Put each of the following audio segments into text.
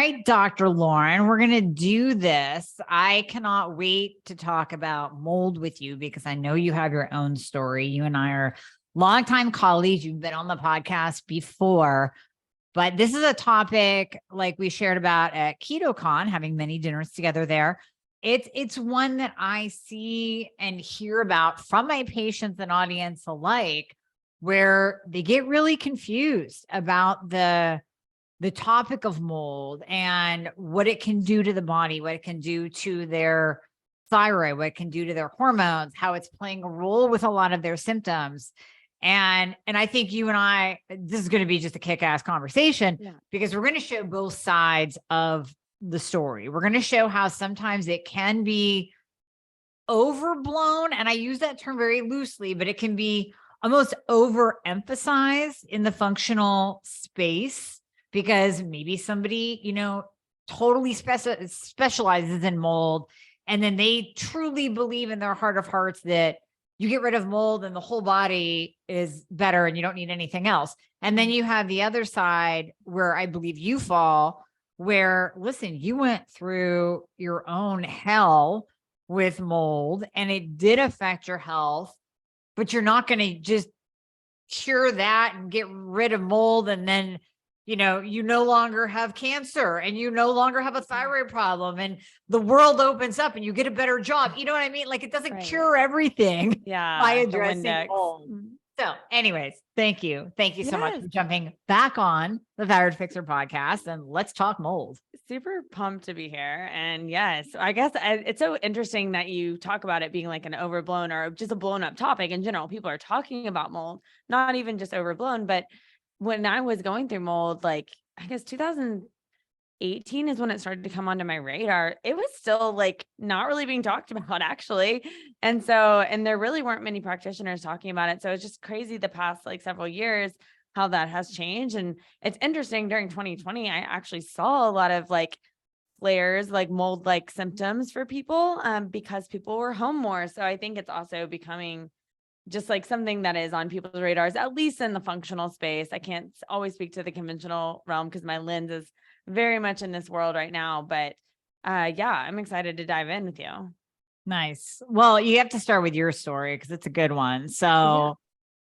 right, Dr. Lauryn, we're going to do this. I cannot wait to talk about mold with you because I know you have your own story. You and I are longtime colleagues. You've been on the podcast before, but this is a topic like we shared about at KetoCon, having many dinners together there. It's one that I see and hear about from my patients and audience alike, where they get really confused about the topic of mold and what it can do to the body, what it can do to their thyroid, what it can do to their hormones, how it's playing a role with a lot of their symptoms. And I think you and I, this is going to be just a kick-ass conversation because we're going to show both sides of the story. We're going to show how sometimes it can be overblown. And I use that term very loosely, but it can be almost overemphasized in the functional space because maybe somebody, totally specializes in mold. And then they truly believe in their heart of hearts that you get rid of mold and the whole body is better and you don't need anything else. And then you have the other side where I believe you fall, where, listen, you went through your own hell with mold and it did affect your health, but you're not going to just cure that and get rid of mold. And then, you no longer have cancer and you no longer have a thyroid problem and the world opens up and you get a better job. You know what I mean? Like it doesn't cure everything by addressing mold. So anyways, thank you. Thank you so much for jumping back on the Thyroid Fixer podcast and let's talk mold. Super pumped to be here. And yes, I guess it's so interesting that you talk about it being like an overblown or just a blown up topic in general. People are talking about mold, not even just overblown, but when I was going through mold, like I guess 2018 is when it started to come onto my radar. It was still like not really being talked about actually. And there really weren't many practitioners talking about it. So it's just crazy the past like several years, how that has changed. And it's interesting during 2020, I actually saw a lot of like flares, like mold like symptoms for people because people were home more. So I think it's also becoming just like something that is on people's radars, at least in the functional space. I can't always speak to the conventional realm because my lens is very much in this world right now. But I'm excited to dive in with you. Nice. Well, you have to start with your story because it's a good one. So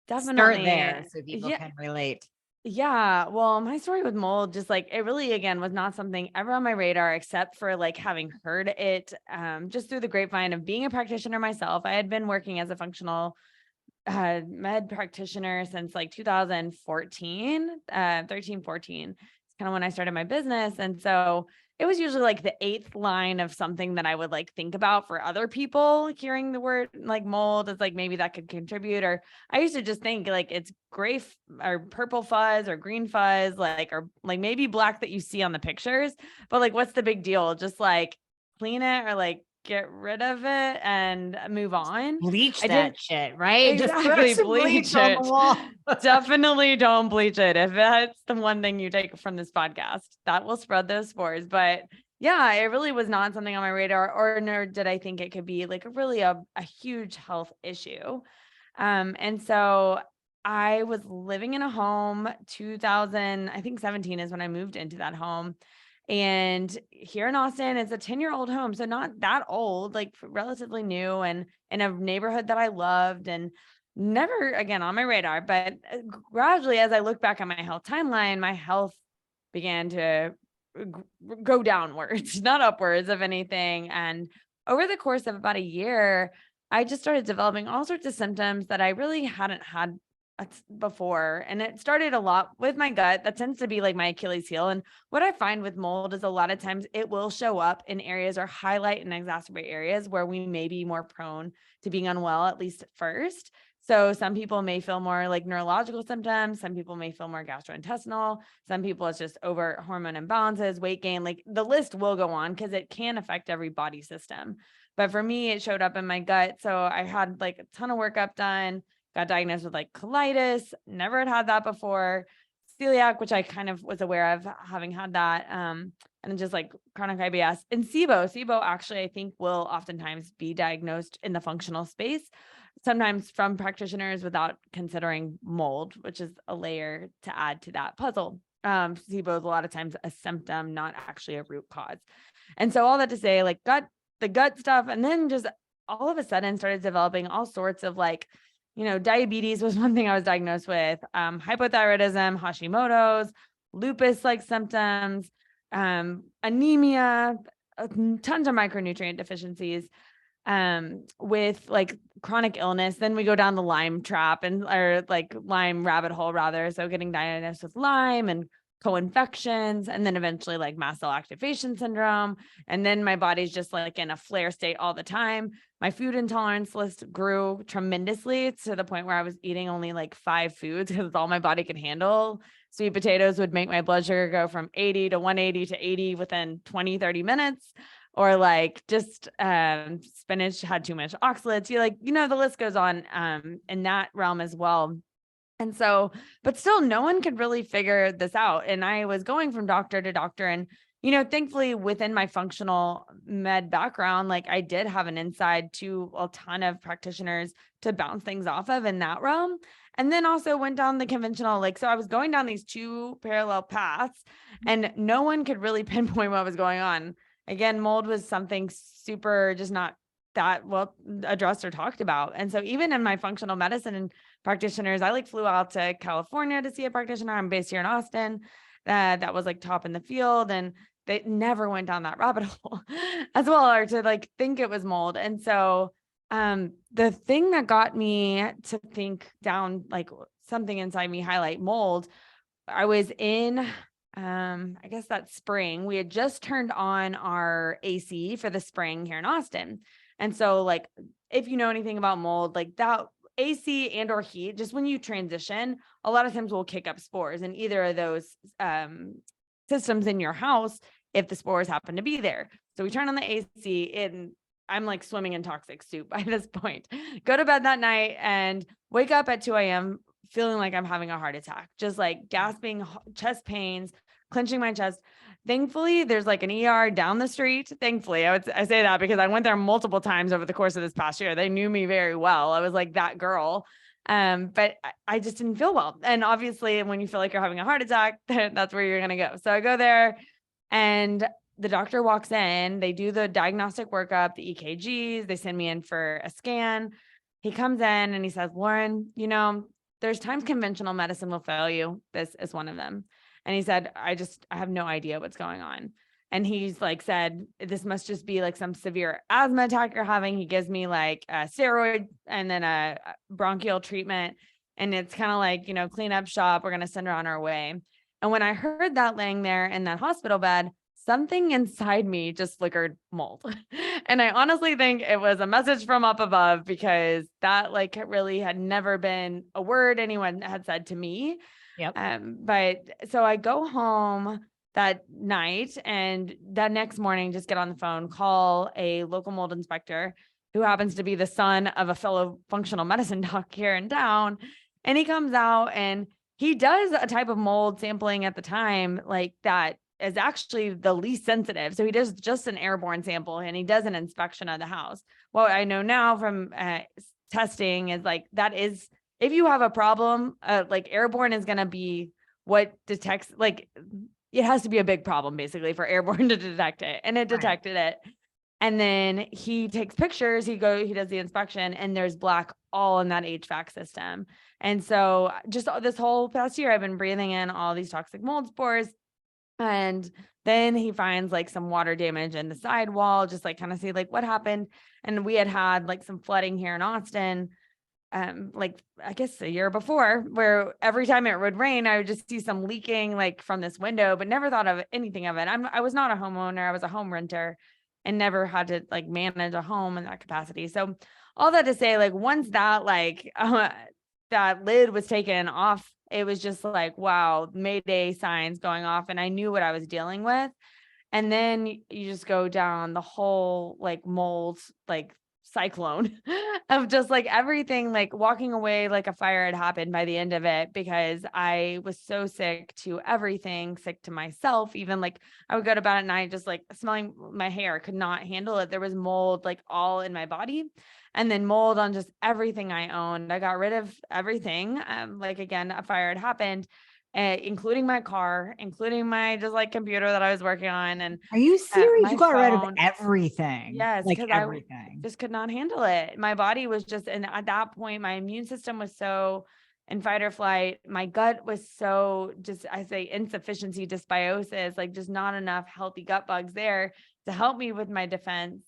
definitely start there so people can relate. Yeah. Well, my story with mold, just like it really, again, was not something ever on my radar, except for like having heard it just through the grapevine of being a practitioner myself. I had been working as a functional med practitioner since like 2014, 13, 14. It's kind of when I started my business. And so it was usually like the 8th line of something that I would like think about for other people. Hearing the word like mold is like, maybe that could contribute. Or I used to just think like it's gray or purple fuzz or green fuzz, or like maybe black that you see on the pictures, but like, what's the big deal? Just like clean it or like get rid of it and move on. Bleach that shit, right? Exactly. Just bleach it. On the wall. Definitely don't bleach it. If that's the one thing you take from this podcast, that will spread those spores. But yeah, it really was not something on my radar, or nor did I think it could be like a huge health issue. And so I was living in a home, 2017 is when I moved into that home. And here in Austin, it's a 10-year-old home. So not that old, like relatively new, and in a neighborhood that I loved and never again on my radar. But gradually, as I look back on my health timeline, my health began to go downwards, not upwards of anything. And over the course of about a year, I just started developing all sorts of symptoms that I really hadn't had before. And it started a lot with my gut. That tends to be like my Achilles heel. And what I find with mold is a lot of times it will show up in areas or highlight and exacerbate areas where we may be more prone to being unwell, at least at first. So some people may feel more like neurological symptoms. Some people may feel more gastrointestinal. Some people it's just over hormone imbalances, weight gain, like the list will go on because it can affect every body system. But for me, it showed up in my gut. So I had like a ton of workup done. Got diagnosed with like colitis, never had that before, celiac, which I kind of was aware of having had that, and just like chronic IBS and SIBO. SIBO actually, I think, will oftentimes be diagnosed in the functional space, sometimes from practitioners without considering mold, which is a layer to add to that puzzle. SIBO is a lot of times a symptom, not actually a root cause. And so all that to say, like the gut stuff, and then just all of a sudden started developing all sorts of like, diabetes was one thing I was diagnosed with, hypothyroidism, Hashimoto's, lupus like symptoms, anemia, tons of micronutrient deficiencies, with like chronic illness. Then we go down the Lyme trap or like Lyme rabbit hole rather. So getting diagnosed with Lyme and co-infections, and then eventually like mast cell activation syndrome. And then my body's just like in a flare state all the time. My food intolerance list grew tremendously to the point where I was eating only like 5 foods because it's all my body could handle. Sweet potatoes would make my blood sugar go from 80 to 180 to 80 within 20, 30 minutes. Or like just spinach had too much oxalates. The list goes on in that realm as well. And so, but still no one could really figure this out. And I was going from doctor to doctor, and, thankfully within my functional med background, like I did have an inside to a ton of practitioners to bounce things off of in that realm. And then also went down the conventional, so I was going down these 2 parallel paths, and no one could really pinpoint what was going on. Again, mold was something super just not that well addressed or talked about. And so even in my functional medicine and practitioners, I flew out to California to see a practitioner. I'm based here in Austin. That was top in the field, and they never went down that rabbit hole as well, or to think it was mold. And so the thing that got me to think down, something inside me highlight mold, I was in I guess that spring, we had just turned on our AC for the spring here in Austin. And so if you know anything about mold, that AC and or heat, just when you transition, a lot of times we'll kick up spores in either of those systems in your house if the spores happen to be there. So we turn on the AC, and I'm swimming in toxic soup by this point. Go to bed that night and wake up at 2 a.m. feeling like I'm having a heart attack, just gasping, chest pains, clenching my chest. Thankfully, there's an ER down the street. Thankfully, I say that because I went there multiple times over the course of this past year. They knew me very well. I was that girl. But I just didn't feel well. And obviously, when you feel like you're having a heart attack, that's where you're going to go. So I go there, and the doctor walks in, they do the diagnostic workup, the EKGs, they send me in for a scan. He comes in and he says, "Lauryn, there's times conventional medicine will fail you. This is one of them." And he said, I have no idea what's going on. And he's said, "This must just be some severe asthma attack you're having." He gives me a steroid and then a bronchial treatment. And it's kind of clean up shop. We're going to send her on our way. And when I heard that laying there in that hospital bed, something inside me just flickered mold. And I honestly think it was a message from up above, because that really had never been a word anyone had said to me. Yep. But so I go home that night, and that next morning, just get on the phone, call a local mold inspector who happens to be the son of a fellow functional medicine doc here in town. And he comes out and he does a type of mold sampling at the time, that is actually the least sensitive. So he does just an airborne sample, and he does an inspection of the house. What I know now from testing is that is, if you have a problem, airborne is going to be what detects, it has to be a big problem basically for airborne to detect it. And it detected it. And then he takes pictures, he does the inspection, and there's black all in that HVAC system. And so just this whole past year, I've been breathing in all these toxic mold spores. And then he finds some water damage in the sidewall, just kind of see what happened. And we had some flooding here in Austin, I guess a year before, where every time it would rain, I would just see some leaking from this window, but never thought of anything of it. I was not a homeowner. I was a home renter and never had to manage a home in that capacity. So all that to say, once that that lid was taken off, it was just wow, Mayday signs going off, and I knew what I was dealing with. And then you just go down the whole mold cyclone of just everything, walking away a fire had happened by the end of it, because I was so sick to everything, sick to myself. Even I would go to bed at night just smelling my hair, could not handle it. There was mold all in my body, and then mold on just everything I owned. I got rid of everything. Again, a fire had happened. including my car, including my just like computer that I was working on, and Are you serious? my You got rid of phone. everything, Yes, like because I everything. just could not handle it. My body was just, and at that point, my immune system was so in fight or flight. My gut was so just, I say insufficiency dysbiosis, like just not enough healthy gut bugs there to help me with my defense.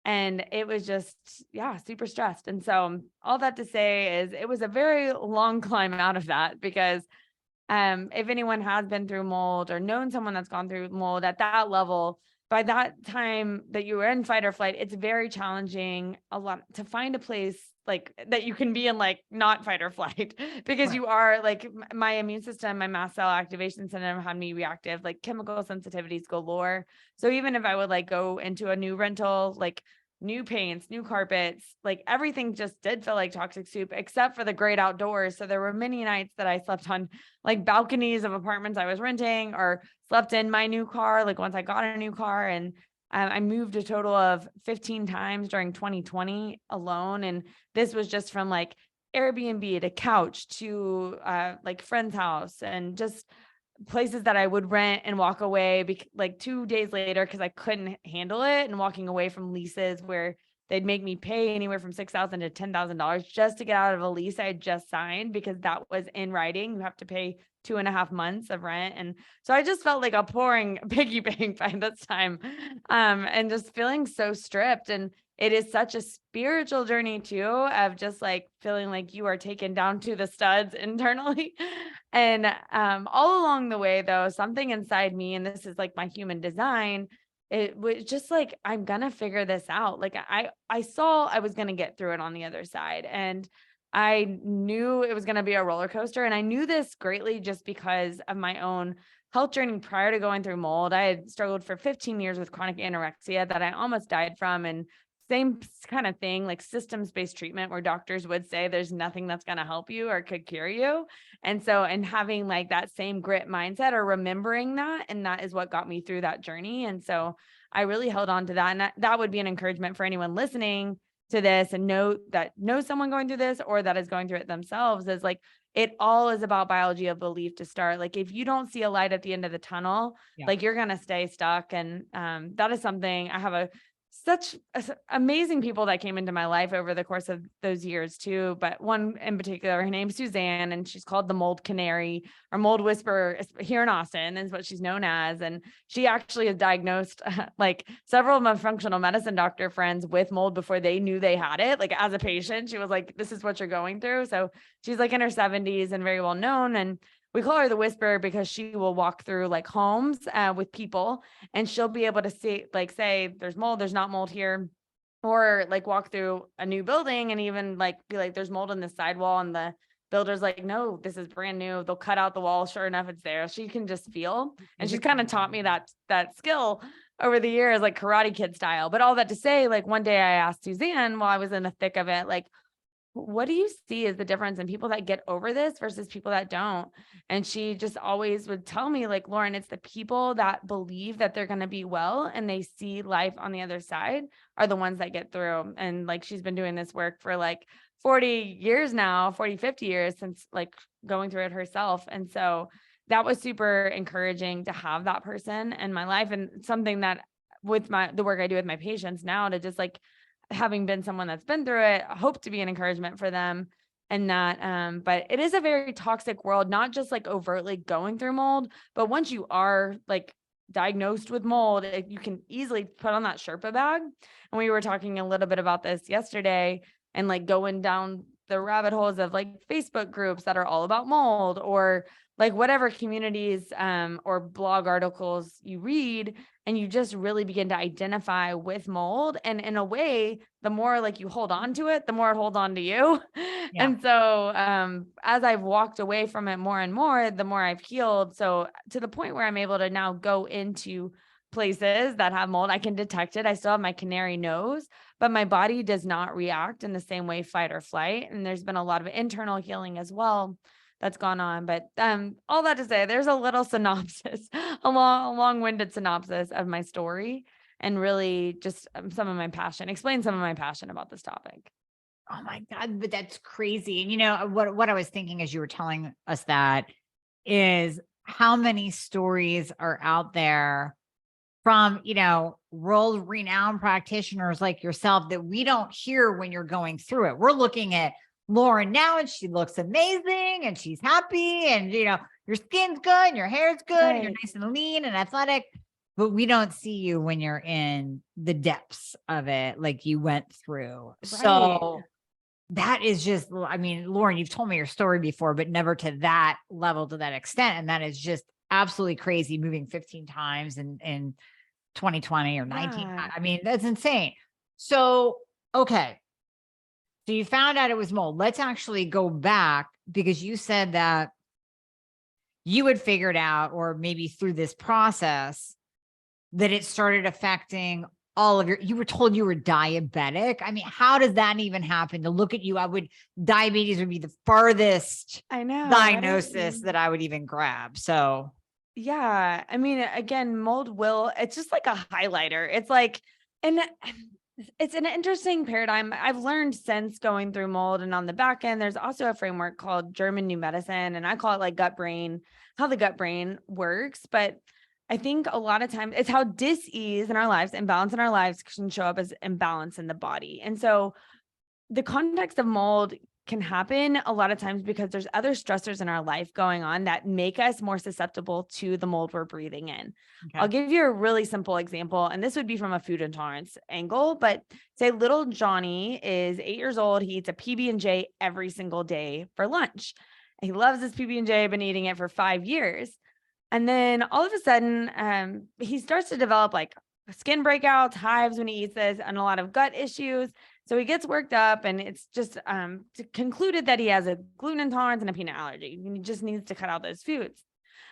And it was just, yeah, super stressed. And so all that to say is it was a very long climb out of that, because if anyone has been through mold or known someone that's gone through mold at that level, by that time that you were in fight or flight, it's very challenging a lot to find a place like that you can be in, like not fight or flight, because Right. you are like my immune system, my mast cell activation syndrome had me reactive, like chemical sensitivities galore. So even if I would like go into a new rental, like new paints, new carpets, like everything just did feel like toxic soup, except for the great outdoors. So there were many nights that I slept on like balconies of apartments I was renting, or slept in my new car, like once I got a new car. And I moved a total of 15 times during 2020 alone. And this was just from like Airbnb to couch to like friend's house, and just places that I would rent and walk away like 2 days later because I couldn't handle it, and walking away from leases where they'd make me pay anywhere from $6,000 to $10,000 just to get out of a lease I had just signed, because that was in writing. You have to pay 2.5 months of rent. And so I just felt like a pouring piggy bank by this time. And just feeling so stripped. And it is such a spiritual journey too, of just like feeling like you are taken down to the studs internally. And all along the way, though, something inside me, and this is like my human design, it was just like, I'm gonna figure this out. Like I saw I was gonna get through it on the other side. And I knew it was gonna be a roller coaster. And I knew this greatly just because of my own health journey prior to going through mold. I had struggled for 15 years with chronic anorexia that I almost died from. And same kind of thing, like systems-based treatment where doctors would say there's nothing that's going to help you or could cure you. And so, and having like that same grit mindset, or remembering that, and that is what got me through that journey. And so I really held on to that. And that would be an encouragement for anyone listening to this and know someone going through this, or that is going through it themselves, is like, it all is about biology of belief to start. Like if you don't see a light at the end of the tunnel, Yeah. like you're going to stay stuck. And that is something I have such amazing people that came into my life over the course of those years too. But one in particular, her name's Suzanne, and she's called the mold canary or mold whisperer here in Austin, is what she's known as. And she actually has diagnosed like several of my functional medicine doctor friends with mold before they knew they had it. Like as a patient, she was like, this is what you're going through. So she's like in her 70s and very well known. And we call her the whisperer because she will walk through like homes with people, and she'll be able to see, like, say there's mold, there's not mold here, or like walk through a new building and even like be like, there's mold in the sidewall, and the builder's like, no, this is brand new. They'll cut out the wall. Sure enough, it's there. She can just feel, and she's kind of taught me that skill over the years, like Karate Kid style. But all that to say, like one day I asked Suzanne while I was in the thick of it, like, what do you see as the difference in people that get over this versus people that don't? And she just always would tell me, like, Lauryn, it's the people that believe that they're going to be well and they see life on the other side are the ones that get through. And like, she's been doing this work for like 40 years now, 40, 50 years since like going through it herself. And so that was super encouraging to have that person in my life, and something that with the work I do with my patients now, to just like, having been someone that's been through it, I hope to be an encouragement for them. And that, but it is a very toxic world, not just like overtly going through mold, but once you are like diagnosed with mold, you can easily put on that Sherpa bag. And we were talking a little bit about this yesterday, and like going down the rabbit holes of like Facebook groups that are all about mold, or like whatever communities or blog articles you read, and you just really begin to identify with mold. And in a way, the more like you hold on to it, the more it holds on to you. Yeah. And so as I've walked away from it more and more, the more I've healed. So to the point where I'm able to now go into places that have mold, I can detect it. I still have my canary nose, but my body does not react in the same way, fight or flight. And there's been a lot of internal healing as well that's gone on. But all that to say, there's a little synopsis, a long-winded synopsis of my story, and really just some of my passion, explain some of my passion about this topic. Oh my God, but that's crazy. And you know what I was thinking as you were telling us that, is how many stories are out there from, world renowned practitioners like yourself that we don't hear when you're going through it. We're looking at Lauryn now and she looks amazing and she's happy and, your skin's good and your hair's good and you're nice and lean and athletic, but we don't see you when you're in the depths of it, like you went through. Right. So that is just, Lauryn, you've told me your story before, but never to that level, to that extent. And that is just absolutely crazy, moving 15 times in 2020 or 19. Yeah. That's insane. So, okay. So you found out it was mold. Let's actually go back because you said that you had figured out, or maybe through this process, that it started affecting all of you were told you were diabetic. How does that even happen? To look at you, diabetes would be the farthest diagnosis right? that I would even grab. So yeah, again, mold it's just like a highlighter. It's like, and it's an interesting paradigm. I've learned since going through mold, and on the back end, there's also a framework called German New Medicine. And I call it like gut brain, how the gut brain works. But I think a lot of times it's how dis-ease in our lives, imbalance in our lives can show up as imbalance in the body. And so the context of mold can happen a lot of times because there's other stressors in our life going on that make us more susceptible to the mold we're breathing in. Okay. I'll give you a really simple example, and this would be from a food intolerance angle, but say little Johnny is 8 years old. He eats a PB&J every single day for lunch. He loves his PB&J, been eating it for 5 years. And then all of a sudden, he starts to develop like skin breakouts, hives when he eats this, and a lot of gut issues. So he gets worked up, and it's just concluded that he has a gluten intolerance and a peanut allergy. He just needs to cut out those foods.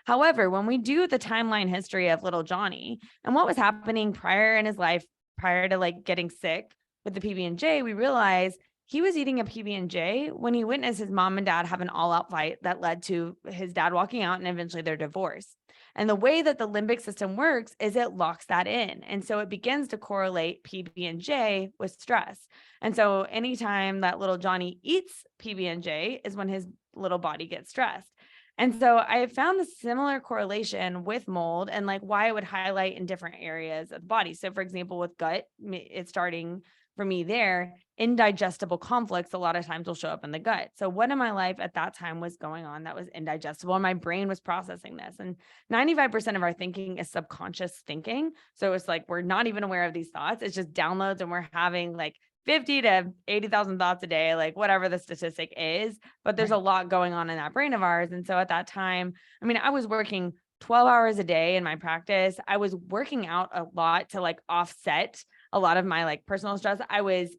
However, when we do the timeline history of little Johnny and what was happening prior in his life, prior to like getting sick with the PB&J, we realize he was eating a PB&J when he witnessed his mom and dad have an all-out fight that led to his dad walking out and eventually their divorce. And the way that the limbic system works is it locks that in. And so it begins to correlate PB&J with stress. And so anytime that little Johnny eats PB&J is when his little body gets stressed. And so I found the similar correlation with mold and like why it would highlight in different areas of the body. So for example, with gut, it's starting for me there, indigestible conflicts a lot of times will show up in the gut. So what in my life at that time was going on that was indigestible, and my brain was processing this. And 95% of our thinking is subconscious thinking. So it's like we're not even aware of these thoughts. It's just downloads, and we're having like 50 to 80,000 thoughts a day, like whatever the statistic is, but there's a lot going on in that brain of ours. And so at that time, I was working 12 hours a day in my practice. I was working out a lot to like offset a lot of my like personal stress. I was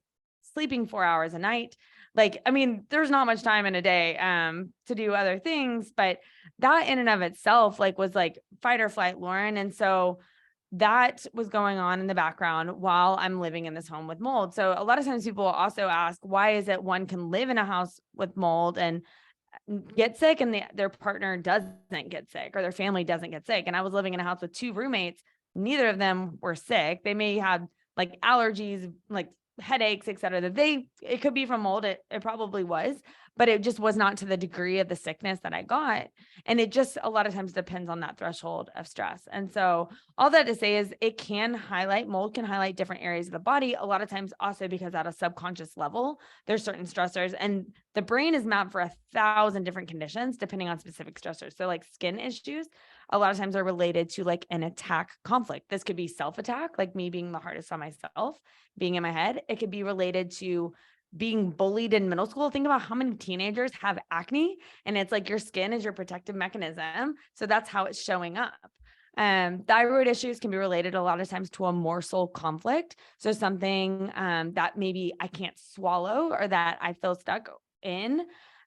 sleeping 4 hours a night. There's not much time in a day to do other things, but that in and of itself was like fight or flight, Lauryn. And so that was going on in the background while I'm living in this home with mold. So a lot of times people also ask, why is it one can live in a house with mold and get sick and their partner doesn't get sick or their family doesn't get sick? And I was living in a house with 2 roommates. Neither of them were sick. They may have like allergies, like headaches, et cetera, it could be from mold. It probably was, but it just was not to the degree of the sickness that I got. And it just a lot of times depends on that threshold of stress. And so all that to say is mold can highlight different areas of the body. A lot of times also because at a subconscious level, there's certain stressors, and the brain is mapped for 1,000 different conditions depending on specific stressors. So like skin issues, a lot of times are related to like an attack conflict. This could be self-attack, like me being the hardest on myself, being in my head. It could be related to being bullied in middle school. Think about how many teenagers have acne, and it's like your skin is your protective mechanism. So that's how it's showing up. Thyroid issues can be related a lot of times to a morsel conflict. So something that maybe I can't swallow or that I feel stuck in.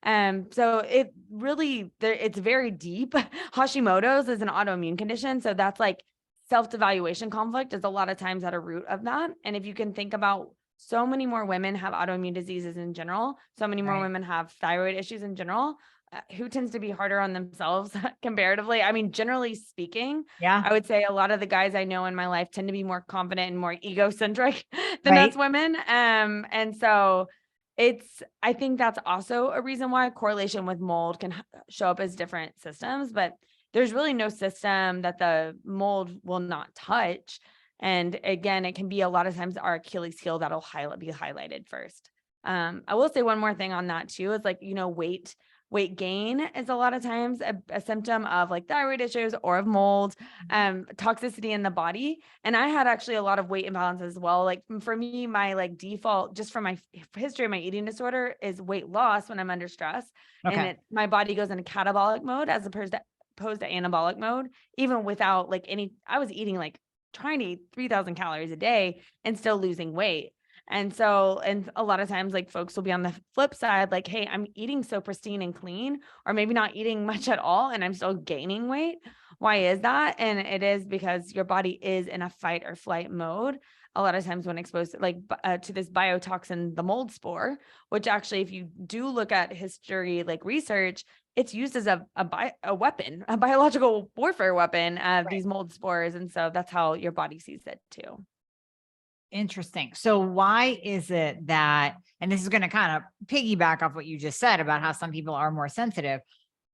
So it really, it's very deep. Hashimoto's is an autoimmune condition. So that's like self-devaluation conflict is a lot of times at a root of that. And if you can think about so many more women have autoimmune diseases in general, so many more women have thyroid issues in general, who tends to be harder on themselves comparatively? Generally speaking, I would say a lot of the guys I know in my life tend to be more confident and more egocentric than us women. And so I think that's also a reason why correlation with mold can show up as different systems, but there's really no system that the mold will not touch. And again, it can be a lot of times our Achilles heel that'll be highlighted first. I will say one more thing on that too, is like, weight gain is a lot of times a symptom of like thyroid issues or of mold, toxicity in the body. And I had actually a lot of weight imbalance as well. Like for me, my like default, just from my history of my eating disorder, is weight loss when I'm under stress. Okay. And my body goes into catabolic mode as opposed to anabolic mode, even without like I was eating like trying to eat 3,000 calories a day and still losing weight. And a lot of times like folks will be on the flip side, like, hey, I'm eating so pristine and clean, or maybe not eating much at all, and I'm still gaining weight. Why is that? And it is because your body is in a fight or flight mode. A lot of times when exposed to this biotoxin, the mold spore, which actually, if you do look at history, like research, it's used as a weapon, a biological warfare weapon of these mold spores. And so that's how your body sees it too. Interesting. So why is it that, and this is going to kind of piggyback off what you just said about how some people are more sensitive.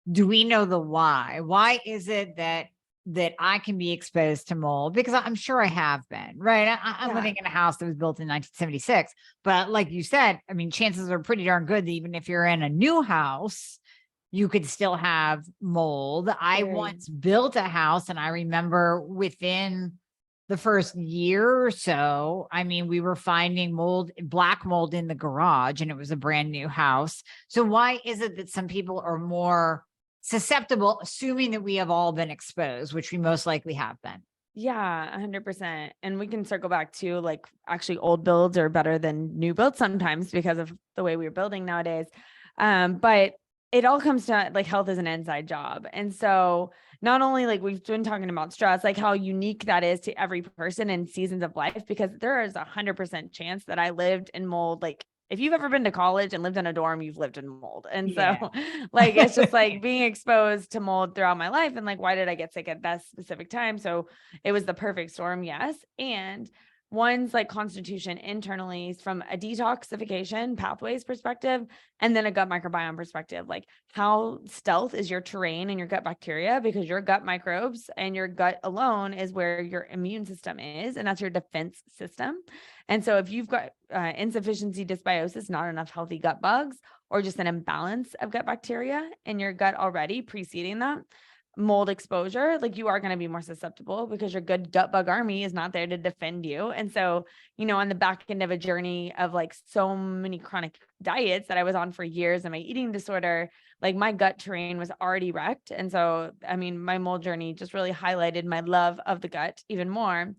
Do we know the why? Why is it that I can be exposed to mold? Because I'm sure I have been, right? I'm living in a house that was built in 1976, but like you said, I mean, chances are pretty darn good that even if you're in a new house, you could still have mold. I once built a house, and I remember within the first year or so, I mean, we were finding black mold in the garage, and it was a brand new house. So why is it that some people are more susceptible, assuming that we have all been exposed, which we most likely have been? Yeah, 100%. And we can circle back to like actually old builds are better than new builds sometimes because of the way we're building nowadays. But it all comes to like health is an inside job. And so not only like we've been talking about stress, like how unique that is to every person in seasons of life, because there is 100% chance that I lived in mold. Like if you've ever been to college and lived in a dorm, you've lived in mold. And so like, it's just like being exposed to mold throughout my life. And like, why did I get sick at that specific time? So it was the perfect storm. Yes. And one's like constitution internally from a detoxification pathways perspective, and then a gut microbiome perspective, like how stealth is your terrain and your gut bacteria, because your gut microbes and your gut alone is where your immune system is, and that's your defense system. And so if you've got insufficiency dysbiosis, not enough healthy gut bugs, or just an imbalance of gut bacteria in your gut already preceding that, mold exposure, like you are going to be more susceptible because your good gut bug army is not there to defend you. And so, on the back end of a journey of like so many chronic diets that I was on for years and my eating disorder, like my gut terrain was already wrecked. And so, I mean, my mold journey just really highlighted my love of the gut even more.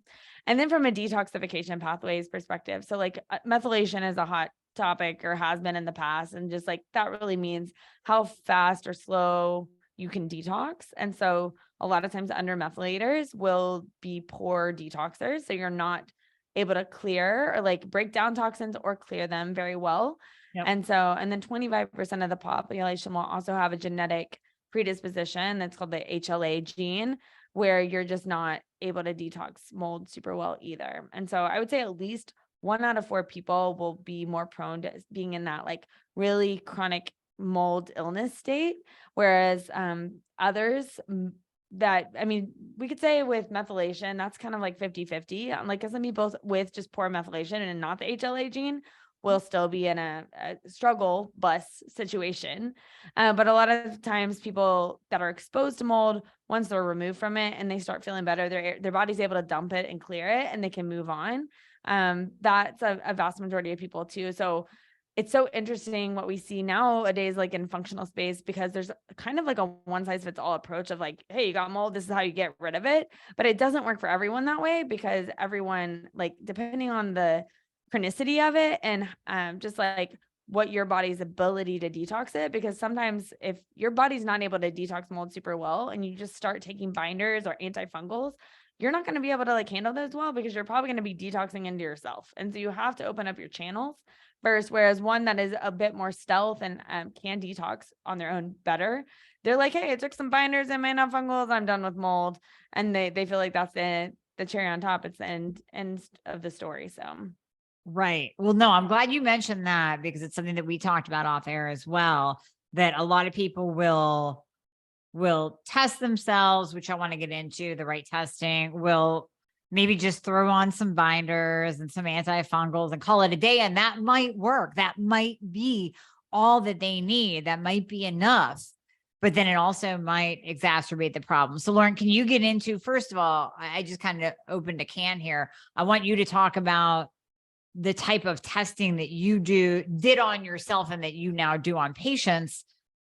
And then from a detoxification pathways perspective, so like methylation is a hot topic, or has been in the past. And just like that really means how fast or slow you can detox. And so a lot of times under-methylators will be poor detoxers. So you're not able to clear or like break down toxins or clear them very well. And then 25% of the population will also have a genetic predisposition that's called the HLA gene, where you're just not able to detox mold super well either. And so I would say at least 1 out of 4 people will be more prone to being in that like really chronic mold illness state. Whereas others that, I mean, we could say with methylation, that's kind of like 50-50. Like some people with just poor methylation and not the HLA gene will still be in a struggle bus situation. But a lot of times people that are exposed to mold, once they're removed from it and they start feeling better, their body's able to dump it and clear it, and they can move on. That's a vast majority of people too. So it's so interesting what we see nowadays, like in functional space, because there's kind of like a one size fits all approach of like, hey, you got mold, this is how you get rid of it. But it doesn't work for everyone that way, because everyone, like depending on the chronicity of it and just like what your body's ability to detox it, because sometimes if your body's not able to detox mold super well and you just start taking binders or antifungals, you're not going to be able to like handle those well, because you're probably going to be detoxing into yourself. And so you have to open up your channels first. Whereas one that is a bit more stealth and can detox on their own better, they're like, hey, I took some binders and my antifungals, I'm done with mold. And they feel like that's the cherry on top. It's the end of the story. So Right. Well, no, I'm glad you mentioned that because it's something that we talked about off air as well, that a lot of people will test themselves, which I want to get into, the right testing, will maybe just throw on some binders and some antifungals and call it a day. And that might work. That might be all that they need. That might be enough. But then it also might exacerbate the problem. So, Lauren, can you get into, first of all, I just kind of opened a can here. I want you to talk about the type of testing that you did on yourself and that you now do on patients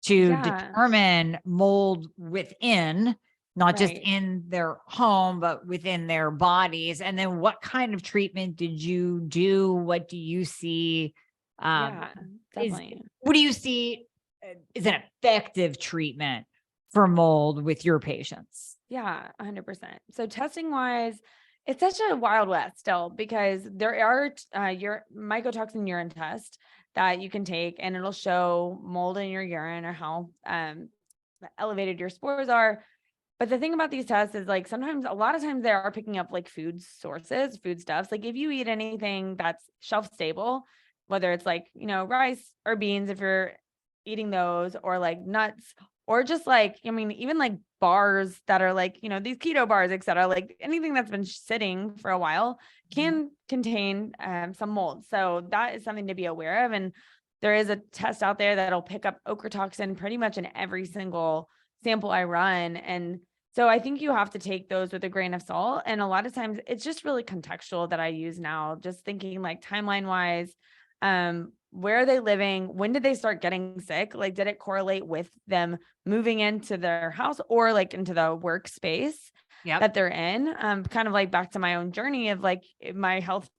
to Yeah. determine mold within, not just Right. in their home, but within their bodies. And then what kind of treatment did you do? What do you see? Um, Yeah, is definitely. what do you see is an effective treatment for mold with your patients? Yeah, 100%. So testing wise, it's such a wild west still because there are your mycotoxin urine test that you can take and it'll show mold in your urine or how elevated your spores are. But the thing about these tests is like sometimes a lot of times they are picking up like food sources, food stuffs. Like if you eat anything that's shelf stable, whether it's like, rice or beans, if you're eating those, or like nuts, or just like, I mean, even like bars that are like, these keto bars, et cetera, like anything that's been sitting for a while Mhm. can contain some mold. So that is something to be aware of. And there is a test out there that'll pick up ochratoxin pretty much in every single sample I run. And so I think you have to take those with a grain of salt. And a lot of times it's just really contextual that I use now, just thinking like timeline wise, where are they living? When did they start getting sick? Like, did it correlate with them moving into their house or like into the workspace Yep. that they're in? Kind of like back to my own journey of like my health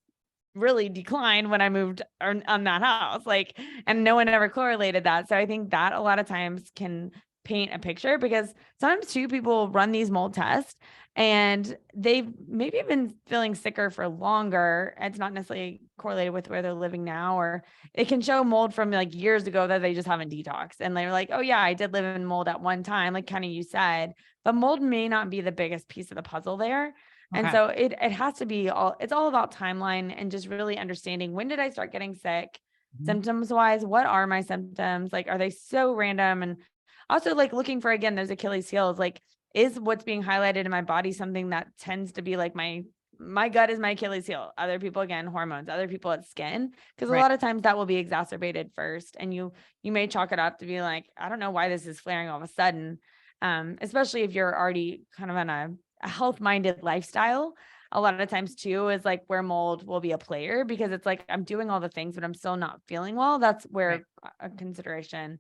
really declined when I moved on that house, like, and no one ever correlated that. So I think that a lot of times can paint a picture because sometimes too people run these mold tests and they've maybe been feeling sicker for longer. It's not necessarily correlated with where they're living now, or it can show mold from like years ago that they just haven't detoxed. And they're like, oh yeah, I did live in mold at one time, like kind of you said, but mold may not be the biggest piece of the puzzle there. And Okay. so it has to be it's all about timeline and just really understanding when did I start getting sick, Mhm. symptoms wise, what are my symptoms? Like, are they so random? And also like looking for, again, those Achilles heels, like, is what's being highlighted in my body something that tends to be like my gut is my Achilles heel. Other people, again, hormones, other people it's skin. Cause a Right. lot of times that will be exacerbated first. And you may chalk it up to be like, I don't know why this is flaring all of a sudden. Especially if you're already kind of on a health minded lifestyle. A lot of times too is like where mold will be a player because it's like I'm doing all the things, but I'm still not feeling well. That's Right. where a consideration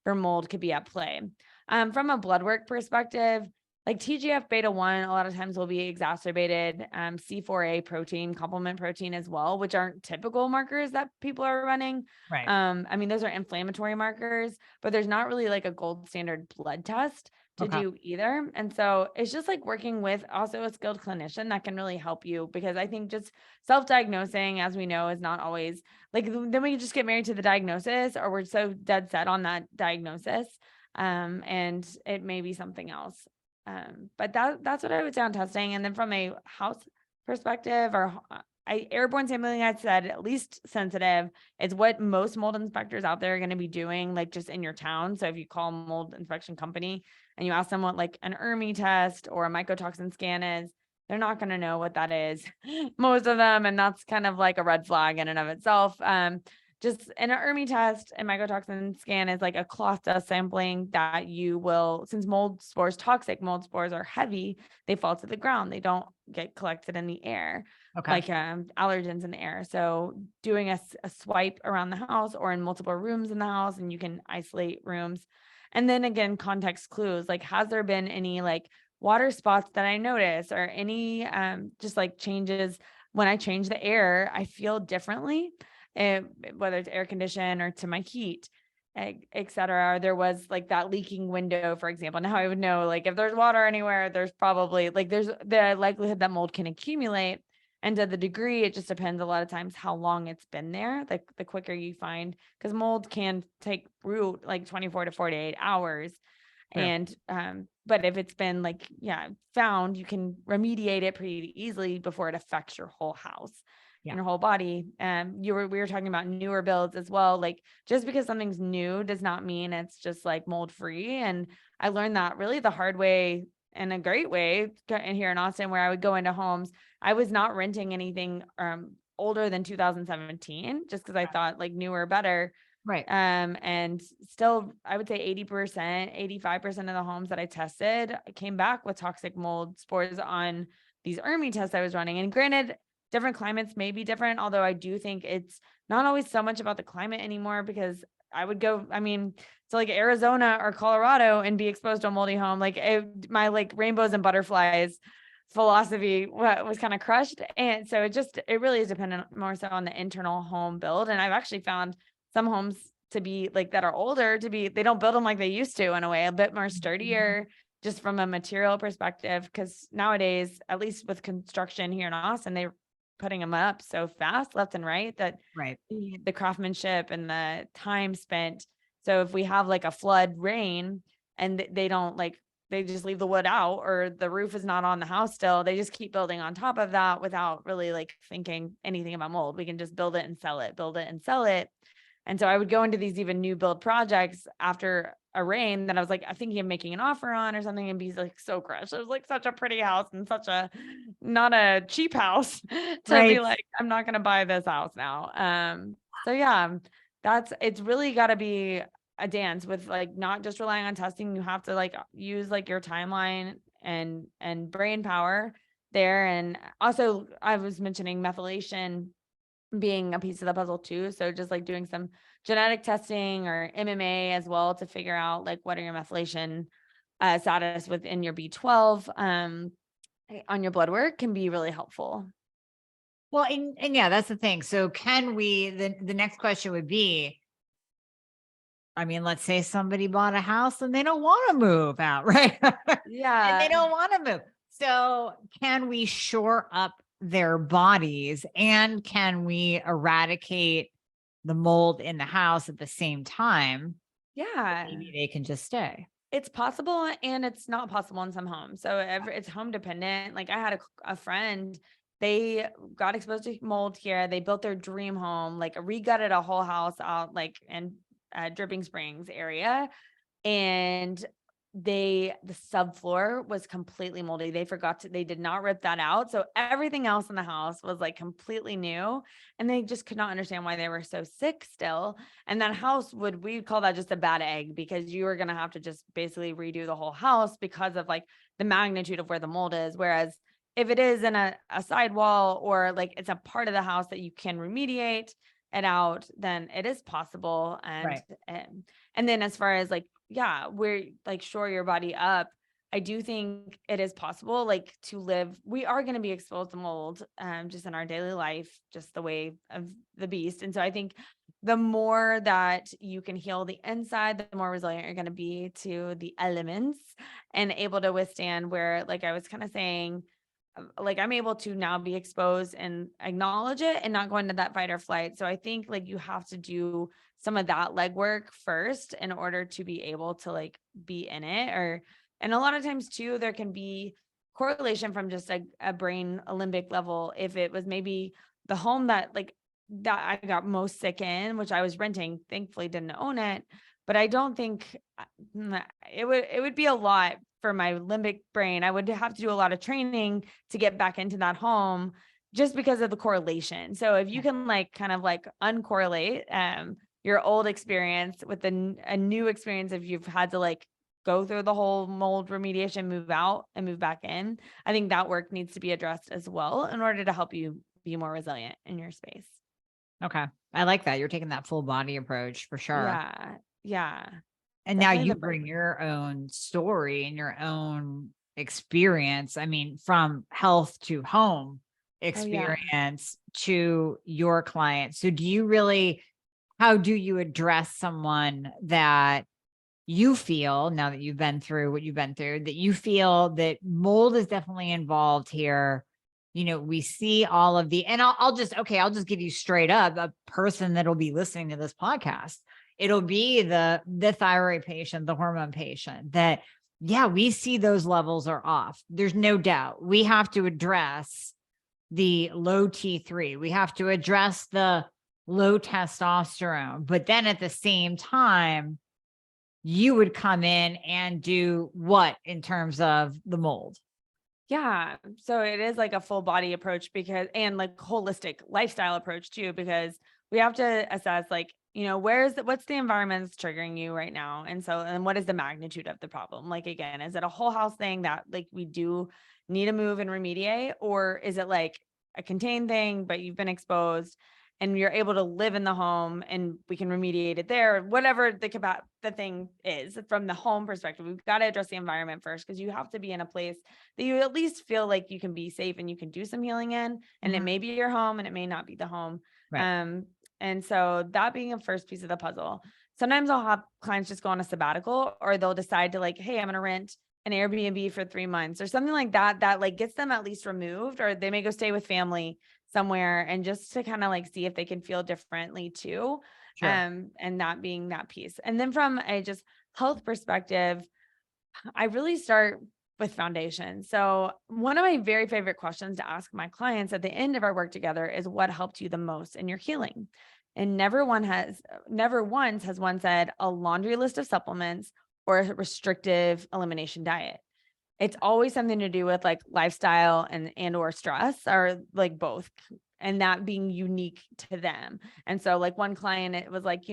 for mold could be at play. From a blood work perspective, like TGF beta 1, a lot of times will be exacerbated. C4A protein, complement protein as well, which aren't typical markers that people are running. Right. I mean, those are inflammatory markers, but there's not really like a gold standard blood test to Okay. do either. And so it's just like working with also a skilled clinician that can really help you because I think just self-diagnosing, as we know, is not always like then we just get married to the diagnosis or we're so dead set on that diagnosis. And it may be something else. But that's what I would say on testing. And then from a house perspective or airborne sampling, I said at least sensitive is what most mold inspectors out there are going to be doing, like just in your town. So if you call a mold inspection company and you ask them what like an ERMI test or a mycotoxin scan is, they're not going to know what that is, most of them. And that's kind of like a red flag in and of itself. Just an ERMI test and mycotoxin scan is like a cloth dust sampling that you will, since mold spores, toxic mold spores are heavy, they fall to the ground. They don't get collected in the air, Okay. like allergens in the air. So doing a swipe around the house or in multiple rooms in the house, and you can isolate rooms. And then again, context clues, like has there been any like water spots that I notice or any just like changes when I change the air, I feel differently, whether it's air condition or to my heat, et cetera. There was like that leaking window, for example. Now I would know like if there's water anywhere, there's probably like there's the likelihood that mold can accumulate. And to the degree, it just depends a lot of times how long it's been there, the quicker you find, because mold can take root like 24 to 48 hours. True. And but if it's been like, found, you can remediate it pretty easily before it affects your whole house. in your whole body. We were talking about newer builds as well. Like just because something's new does not mean it's just like mold free. And I learned that really the hard way in a great way here in Austin, where I would go into homes. I was not renting anything older than 2017, just because I thought like newer better. Right. And still, I would say 80%, 85% of the homes that I tested came back with toxic mold spores on these ERMI tests I was running. And granted, different climates may be different, although I do think it's not always so much about the climate anymore, because I would go, to like Arizona or Colorado and be exposed to a moldy home. Like my like rainbows and butterflies philosophy was kind of crushed. And so it really is dependent more so on the internal home build. And I've actually found some homes to be like that are older they don't build them like they used to, in a way, a bit more sturdier, just from a material perspective. Because nowadays, at least with construction here in Austin, they're putting them up so fast left and right that the craftsmanship and the time spent. So if we have like a flood rain and they don't like, they just leave the wood out, or the roof is not on the house still, they just keep building on top of that without really like thinking anything about mold. We can just build it and sell it, build it and sell it. And so I would go into these even new build projects after a rain that I was like, I'm thinking of making an offer on or something, and be like so crushed. It was like such a pretty house and such a, not a cheap house to be like, I'm not going to buy this house now. So yeah, it's really got to be a dance with like, not just relying on testing. You have to like use like your timeline and brain power there. And also I was mentioning methylation being a piece of the puzzle too. So just like doing some genetic testing or MMA as well to figure out like what are your methylation status within your B12 on your blood work can be really helpful. Well, and yeah, that's the thing. So can we, the next question would be, let's say somebody bought a house and they don't want to move out, right? Yeah. And they don't want to move. So can we shore up their bodies, and can we eradicate the mold in the house at the same time? Yeah. Maybe they can just stay. It's possible, and it's not possible in some homes. So it's home dependent. Like I had a friend, they got exposed to mold here. They built their dream home, like re-gutted a whole house out like in Dripping Springs area. And the subfloor was completely moldy. They did not rip that out. So everything else in the house was like completely new, and they just could not understand why they were so sick still. And that house we'd call that just a bad egg, because you were going to have to just basically redo the whole house because of like the magnitude of where the mold is. Whereas if it is in a sidewall, or like it's a part of the house that you can remediate it out, then it is possible. And then as far as like, yeah, we're like shore your body up, I do think it is possible like to live. We are going to be exposed to mold just in our daily life, just the way of the beast. And so I think the more that you can heal the inside, the more resilient you're going to be to the elements and able to withstand, where like I was kind of saying, like I'm able to now be exposed and acknowledge it and not go into that fight or flight. So I think like you have to do some of that legwork first in order to be able to like be in it. And a lot of times too, there can be correlation from just a brain, a limbic level. If it was maybe the home that I got most sick in, which I was renting, thankfully didn't own it, but I don't think it would be a lot for my limbic brain. I would have to do a lot of training to get back into that home, just because of the correlation. So if you can like kind of like uncorrelate your old experience with a new experience, if you've had to like go through the whole mold remediation, move out and move back in, I think that work needs to be addressed as well in order to help you be more resilient in your space. Okay. I like that. You're taking that full body approach for sure. Yeah. Yeah. And now you bring your own story and your own experience. From health to home experience to your clients. So how do you address someone that you feel, now that you've been through what you've been through, that you feel that mold is definitely involved here? We see all of and I'll just give you straight up a person that'll be listening to this podcast. It'll be the thyroid patient, the hormone patient that, yeah, we see those levels are off. There's no doubt. We have to address the low T3. We have to address the low testosterone. But then at the same time, you would come in and do what in terms of the mold? Yeah. So it is like a full body approach and like holistic lifestyle approach too, because we have to assess like, what's the environment that's triggering you right now? And what is the magnitude of the problem? Like, again, is it a whole house thing that like we do need to move and remediate, or is it like a contained thing, but you've been exposed and you're able to live in the home and we can remediate it there, whatever the thing is from the home perspective. We've got to address the environment first, because you have to be in a place that you at least feel like you can be safe and you can do some healing in, and it may be your home and it may not be the home. Right. And so that being a first piece of the puzzle, sometimes I'll have clients just go on a sabbatical, or they'll decide to like, hey, I'm going to rent an Airbnb for 3 months or something like that, that like gets them at least removed, or they may go stay with family somewhere and just to kind of like see if they can feel differently too. Sure. And that being that piece. And then from a just health perspective, I really start with foundation. So one of my very favorite questions to ask my clients at the end of our work together is, what helped you the most in your healing? And never once has one said a laundry list of supplements or a restrictive elimination diet. It's always something to do with like lifestyle and or stress, or like both, and that being unique to them. And so like one client, it was like,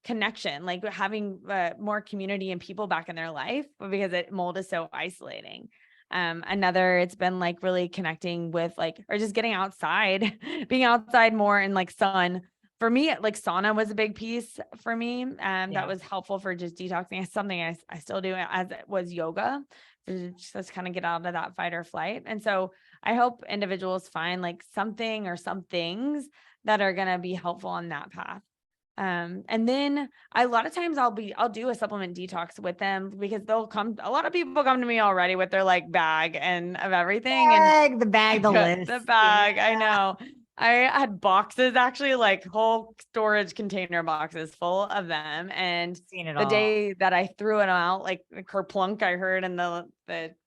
connection, like having more community and people back in their life, because mold is so isolating. Another, it's been like really connecting with like, or just getting outside, being outside more in like sun. For me, like sauna was a big piece for me. That was helpful for just detoxing. It's something I still do, as it was yoga, just kind of get out of that fight or flight. And so I hope individuals find like something or some things that are going to be helpful on that path. And then a lot of times I'll do a supplement detox with them, because a lot of people come to me already with their like bag and of everything, The bag, the list. the bag. Yeah. I know. I had boxes, actually like whole storage container boxes full of them. And Seen it the all. day that I threw it out, like the kerplunk I heard in the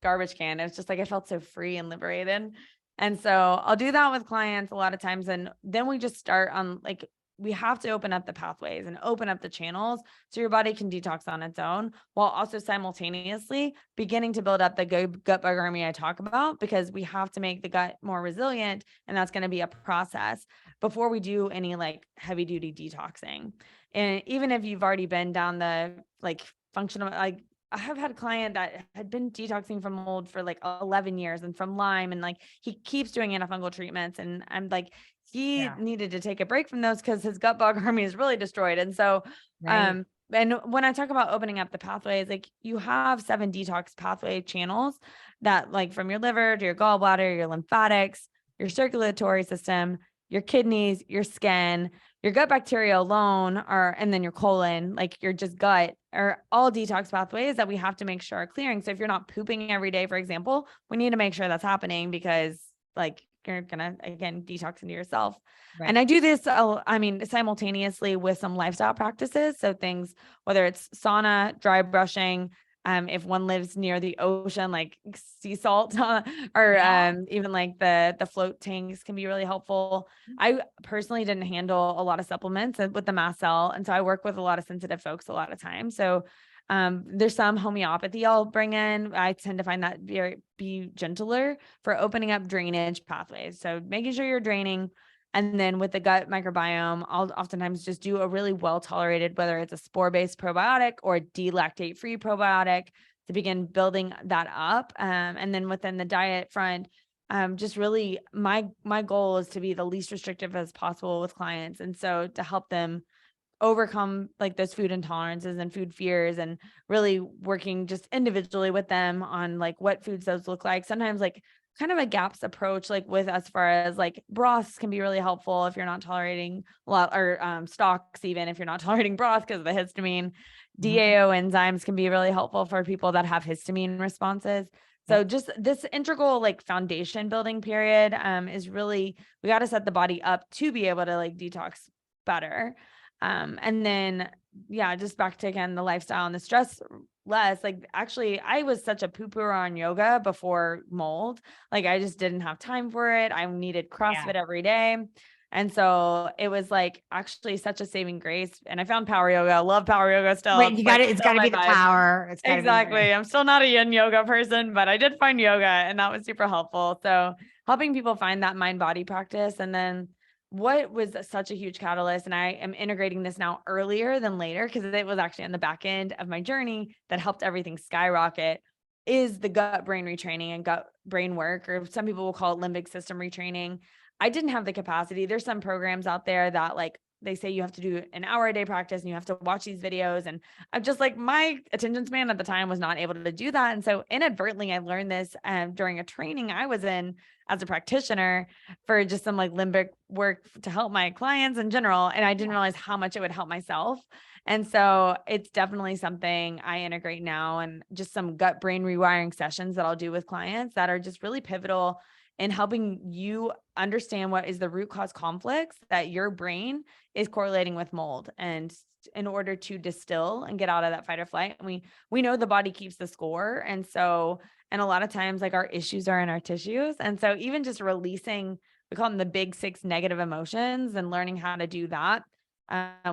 garbage can, it was just like, I felt so free and liberated. And so I'll do that with clients a lot of times. And then we just start on like, we have to open up the pathways and open up the channels so your body can detox on its own, while also simultaneously beginning to build up the gut bug army I talk about, because we have to make the gut more resilient. And that's going to be a process before we do any like heavy duty detoxing. And even if you've already been down the like functional, like I have had a client that had been detoxing from mold for like 11 years and from Lyme, and like he keeps doing antifungal treatments. And I'm like, he needed to take a break from those because his gut bug army is really destroyed. And so, and when I talk about opening up the pathways, like you have 7 detox pathway channels that like from your liver to your gallbladder, your lymphatics, your circulatory system, your kidneys, your skin, your gut bacteria alone, and then your colon, like your just gut, are all detox pathways that we have to make sure are clearing. So if you're not pooping every day, for example, we need to make sure that's happening, because like you're going to, again, detox into yourself. Right. And I do this, simultaneously with some lifestyle practices. So things, whether it's sauna, dry brushing, if one lives near the ocean, like sea salt, or even like the float tanks can be really helpful. I personally didn't handle a lot of supplements with the mast cell. And so I work with a lot of sensitive folks a lot of times. So there's some homeopathy I'll bring in. I tend to find that be gentler for opening up drainage pathways. So making sure you're draining. And then with the gut microbiome, I'll oftentimes just do a really well-tolerated, whether it's a spore-based probiotic or a delactate-free probiotic, to begin building that up. And then within the diet front, just really my goal is to be the least restrictive as possible with clients. And so to help them overcome like those food intolerances and food fears, and really working just individually with them on like what foods those look like. Sometimes like kind of a gaps approach, like with as far as like broths can be really helpful if you're not tolerating a lot, or stocks, even if you're not tolerating broth because of the histamine. DAO enzymes can be really helpful for people that have histamine responses. So just this integral like foundation building period is really, we got to set the body up to be able to like detox better. And then, just back to, again, the lifestyle and the stress less. Like actually I was such a poo-pooer on yoga before mold. Like I just didn't have time for it. I needed CrossFit every day. And so it was like actually such a saving grace. And I found power yoga. I love power yoga still. Wait, it's got to be the vibe. power. It's got to Exactly. be. I'm still not a yin yoga person, but I did find yoga and that was super helpful. So helping people find that mind body practice. And then what was such a huge catalyst, and I am integrating this now earlier than later, because it was actually on the back end of my journey that helped everything skyrocket, is the gut brain retraining and gut brain work, or some people will call it limbic system retraining. I didn't have the capacity. There's some programs out there that like, they say you have to do an hour a day practice and you have to watch these videos. And I'm just like, my attention span at the time was not able to do that. And so inadvertently, I learned this during a training I was in as a practitioner for just some like limbic work to help my clients in general. And I didn't realize how much it would help myself. And so it's definitely something I integrate now, and just some gut brain rewiring sessions that I'll do with clients that are just really pivotal in helping you understand what is the root cause conflicts that your brain is correlating with mold. And in order to distill and get out of that fight or flight, we know the body keeps the score. And so, and a lot of times like our issues are in our tissues. And so even just releasing, we call them the big 6 negative emotions, and learning how to do that,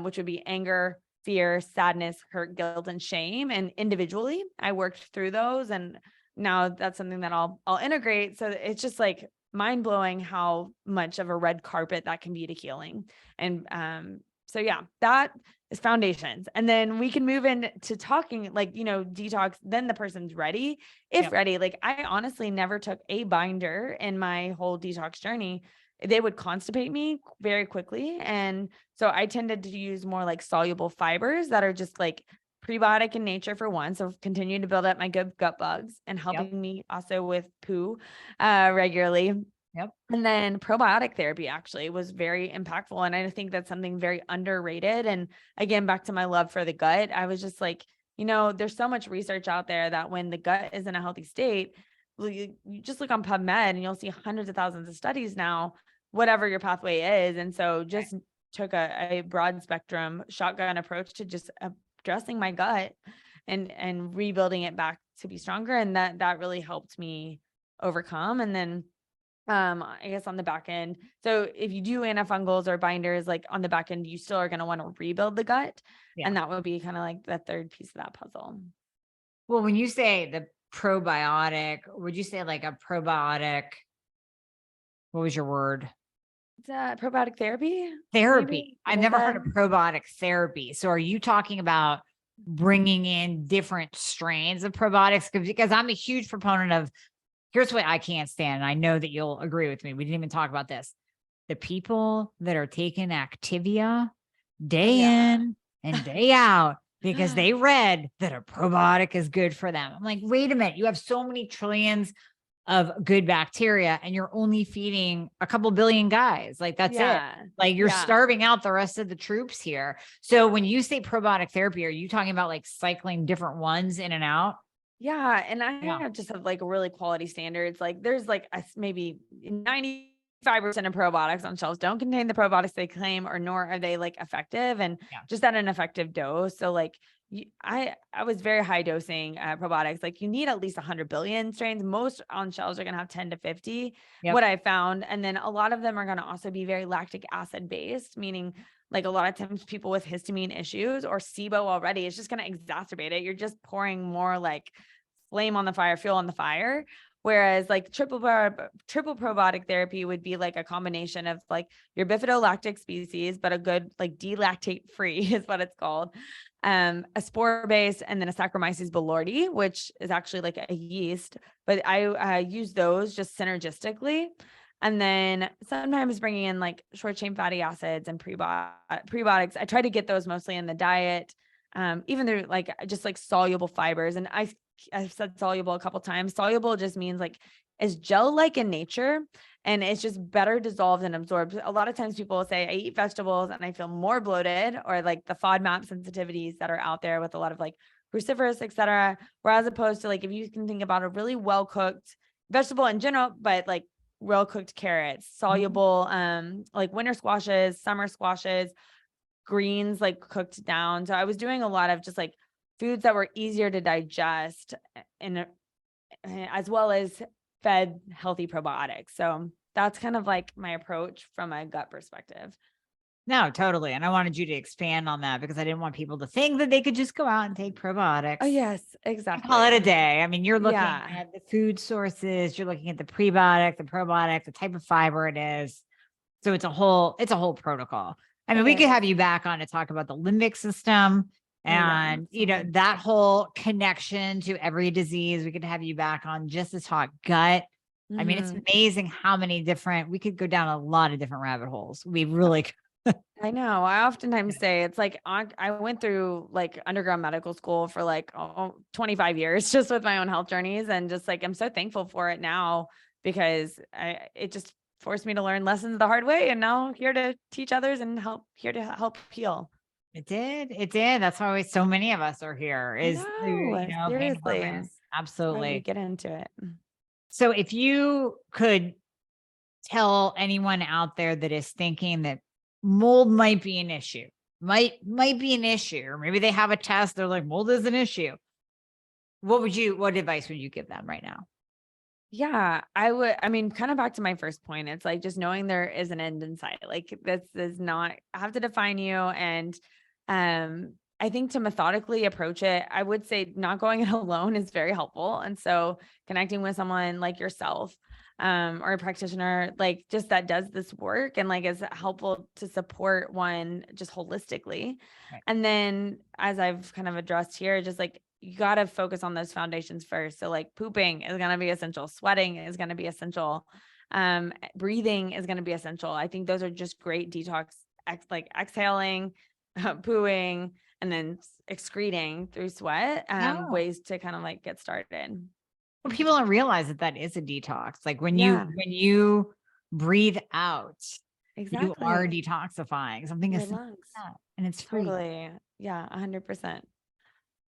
which would be anger, fear, sadness, hurt, guilt, and shame. And individually, I worked through those, and now that's something that I'll integrate. So it's just like mind blowing how much of a red carpet that can be to healing. And so yeah, that is foundations. And then we can move into talking like, detox, then the person's ready, if ready. Like I honestly never took a binder in my whole detox journey. They would constipate me very quickly. And so I tended to use more like soluble fibers that are just like prebiotic in nature for one. So continue to build up my good gut bugs and helping me also with poo regularly. Yep. And then probiotic therapy actually was very impactful. And I think that's something very underrated. And again, back to my love for the gut, I was just like, there's so much research out there that when the gut is in a healthy state, you just look on PubMed and you'll see hundreds of thousands of studies now, whatever your pathway is. And so just took a broad spectrum shotgun approach to just addressing my gut and rebuilding it back to be stronger. And that really helped me overcome. And then I guess on the back end, so if you do antifungals or binders, like on the back end, you still are going to want to rebuild the gut. And that would be kind of like the third piece of that puzzle. Well, when you say the probiotic, would you say like a probiotic? What was your word? It's probiotic therapy. Therapy. I've never heard of probiotic therapy. So are you talking about bringing in different strains of probiotics? Because I'm a huge proponent of, here's what I can't stand. And I know that you'll agree with me. We didn't even talk about this. The people that are taking Activia day in and day out because they read that a probiotic is good for them. I'm like, wait a minute. You have so many trillions of good bacteria and you're only feeding a couple billion guys. Like that's it. Like you're starving out the rest of the troops here. So when you say probiotic therapy, are you talking about like cycling different ones in and out? Yeah. And I just have like really quality standards. Like there's like maybe 95% of probiotics on shelves don't contain the probiotics they claim, or nor are they like effective and just at an effective dose. So like I was very high dosing probiotics. Like you need at least 100 billion strains. Most on shelves are going to have 10 to 50, what I found. And then a lot of them are going to also be very lactic acid based, meaning like a lot of times people with histamine issues or SIBO already, it's just going to exacerbate it. You're just pouring more like flame on the fire, fuel on the fire. Whereas like triple probiotic therapy would be like a combination of like your bifidolactic species, but a good like delactate free is what it's called. A spore base, and then a Saccharomyces boulardii, which is actually like a yeast, but I use those just synergistically. And then sometimes bringing in like short chain fatty acids and prebiotics. I try to get those mostly in the diet. Even though like just like soluble fibers, and I've said soluble a couple times. Soluble just means like it's gel-like in nature and it's just better dissolved and absorbed. A lot of times people will say I eat vegetables and I feel more bloated, or like the FODMAP sensitivities that are out there with a lot of like cruciferous, et cetera. Whereas opposed to like, if you can think about a really well-cooked vegetable in general, but like well-cooked carrots, soluble, like winter squashes, summer squashes, greens, like cooked down. So I was doing a lot of just like foods that were easier to digest and as well as fed healthy probiotics. So that's kind of like my approach from a gut perspective. No, totally. And I wanted you to expand on that because I didn't want people to think that they could just go out and take probiotics. Oh, yes, And exactly. call it a day. I mean, you're looking Yeah. at the food sources, you're looking at the prebiotic, the probiotic, the type of fiber it is. So it's a whole protocol. I mean, It we could is. have you back on to talk about the limbic system and, that whole connection to every disease. We could have you back on just to talk gut. I mean, it's amazing how many we could go down a lot of different rabbit holes. We really could. I know. I oftentimes say it's like I went through like undergrad medical school for like 25 years just with my own health journeys. And just like, I'm so thankful for it now because it just forced me to learn lessons the hard way. And now here to teach others and here to help heal. It did. It did. That's why so many of us are here I is know, paying seriously. purpose. That's why we Absolutely. get into it. So if you could tell anyone out there that is thinking that mold might be an issue, might be an issue, or maybe they have a test, they're like, mold is an issue. What advice would you give them right now? Yeah, I mean, kind of back to my first point. It's like just knowing there is an end in sight. Like this does not have to define you. And I think to methodically approach it, I would say not going it alone is very helpful. And so connecting with someone like yourself, or a practitioner, like just that does this work and like is helpful to support one just holistically. Right. And then as I've kind of addressed here, just like you got to focus on those foundations first. So like pooping is going to be essential. Sweating is going to be essential. Breathing is going to be essential. I think those are just great detox, like exhaling, pooing, and then excreting through sweat, ways to kind of like get started. Well, people don't realize that is a detox. Like when Yeah. you breathe out, Exactly. you are detoxifying something as simple as that, and it's free. Totally. Yeah. 100%.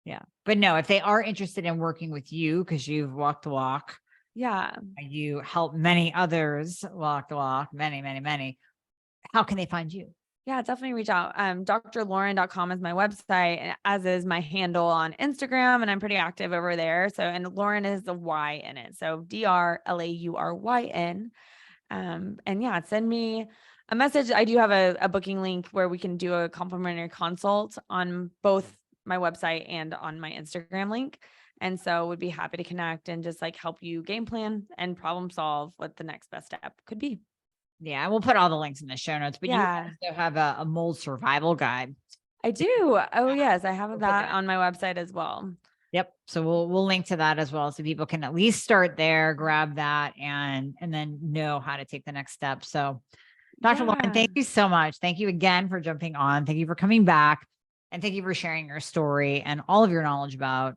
Yeah. But no, if they are interested in working with you, because you've walked the walk, Yeah. you help many others walk the walk, many, how can they find you? Yeah, definitely reach out. drlauren.com is my website, as is my handle on Instagram, and I'm pretty active over there. So, and Lauryn is the Y in it. So DRLAURYN. And yeah, send me a message. I do have a booking link where we can do a complimentary consult on both my website and on my Instagram link. And so would be happy to connect and just like help you game plan and problem solve what the next best step could be. Yeah, we'll put all the links in the show notes, but you also have a mold survival guide. I do. Oh yes, I have that on my website as well. Yep. So we'll link to that as well, so people can at least start there, grab that, and then know how to take the next step. So, Dr. Lauryn, thank you so much. Thank you again for jumping on. Thank you for coming back, and thank you for sharing your story and all of your knowledge about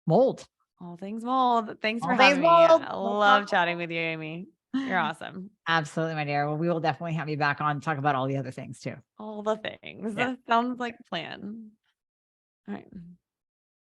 mold. All things mold. Thanks for having me. I love chatting with you, Amy. You're awesome. Absolutely, my dear. Well, we will definitely have you back on to talk about all the other things too. All the things. Yeah. That sounds like a plan. All right.